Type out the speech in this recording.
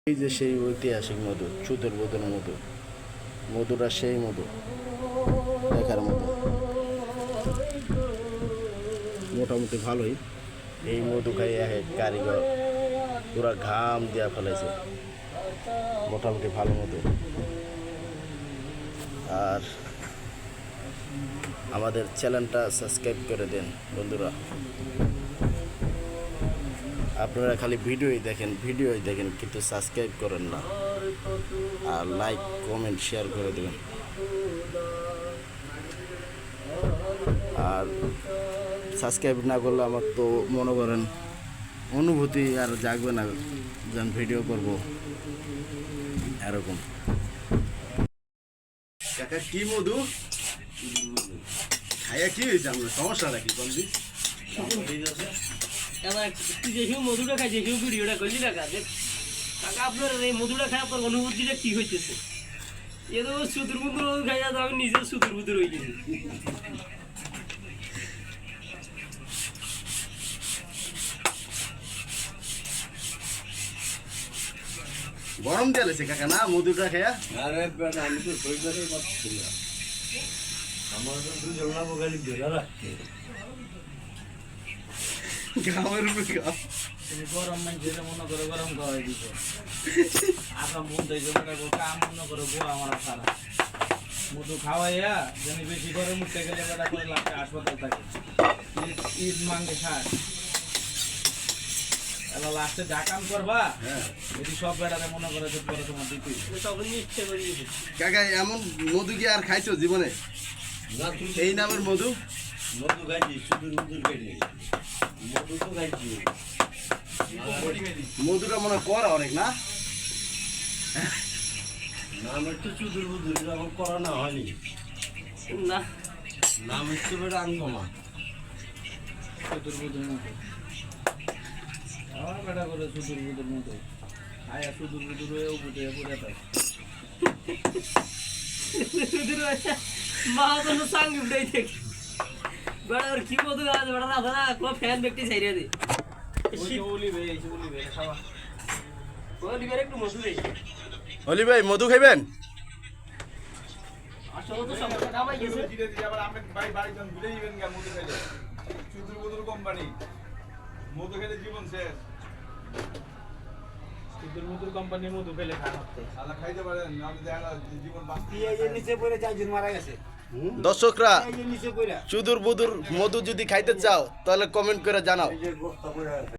এই যে সেই ঐতিহাসিক মধু, চুতের বোতল মধু, মধুটা সেই মধু দেখার মতো, মোটামুটি ভালোই। এই মধু খাই এক কারিগর পুরা ঘাম দেওয়া ফেলেছে, মোটামুটি ভালো মধু। আর আমাদের চ্যানেলটা সাবস্ক্রাইব করে দেন বন্ধুরা। আপনারা খালি ভিডিওই দেখেন কিন্তু সাবস্ক্রাইব করেন না, আর লাইক কমেন্ট শেয়ার করে দেবেন। আর সাবস্ক্রাইব না করলে আমার তো মনে করেন অনুভূতি আর জাগবে না, যেন ভিডিও করব এরকম। কাকা কি মধু খাইয়া কি হয়েছে আপনার সমস্যাটা কি বলবি? তুই যেসব মধুটা খাই যেসব ভিডিওটা করলি না কাকা, আপনার এই মধুটা খাই আপনার অনুভূতিটা কি হইতেছে? এ তো সুদূর বুদুর মধু খাই যাতে আমি নিজেও সুদূর বুদুর হয়ে গেছি। গরম দিয়েছে কাকা না মধুটা খেয়া? আরে আমি তো শরীরের কথা ছিল, আমার তো দুজন না বগালি ধরে রাখতে গামের উপরে তুমি গরম যেটা মনে করো গরম খাওয়াই দিছো, আকাম বন্ধ হয়েছে মনে করো কাম মনে করো গোয়া আমার সারা মধু খাওয়াইয়া জানি বেশি গরম উঠতে গেলে বেড়া করে লাগছে হাসপাতাল থাকে, ঈদ মাঙ্গে শাক এলা লাস্টে যা কাম করবা এটি সব বেড়াতে মনে করে পরে তোমার দিতে সব নিচ্ছে করি। কাকা এমন মধু কি আর খাইছো জীবনে? এই নামের মধু? মধু খাইছি, শুধু মধুর খাইছি, মধু তো খাইছি। মধুটা মনে করা অনেক না? নাম একটু চুদুর বুদুর যখন করা না হয়নি, না নাম একটু বেড়ে আঙ্গমা সুদূর বুদুর মতো আমার বেড়া করে সুদূর বুদুর মতো আয়া সুদূর বুদুর হয়েও বুঝে পুরে তাই সুদূর মা তো সাঙ্গ উঠাই থেকে বেড়া ওর কি মধু আছে বেড়া না না কোনো ফ্যান ব্যক্তি ছাইরে দে ওলি বে খাওয়া ওলি বে একটু মধু দে। অলি ভাই মধু খাইবেন? আসলে তো সমস্যা কামাই গেছে আবার আপনি ভাই বাড়িজন ভুলে যাবেন গা মধু খেলে, চুদুর বুদুর কোম্পানি মধু খেলে জীবন শেষ। সুদূর বুদুর কোম্পানির মধু পেলে খাওয়াতে আলা খাইতে পারেন নাহলে দেখা না জীবন বাঁচতে। নিচে পড়ে চারজন মারা গেছে দর্শকরা নিচে পড়ে চুদুর বুদুর মধু যদি খাইতে চাও তাহলে কমেন্ট করে জানাও। এই যে বস্তা পড়ে আছে।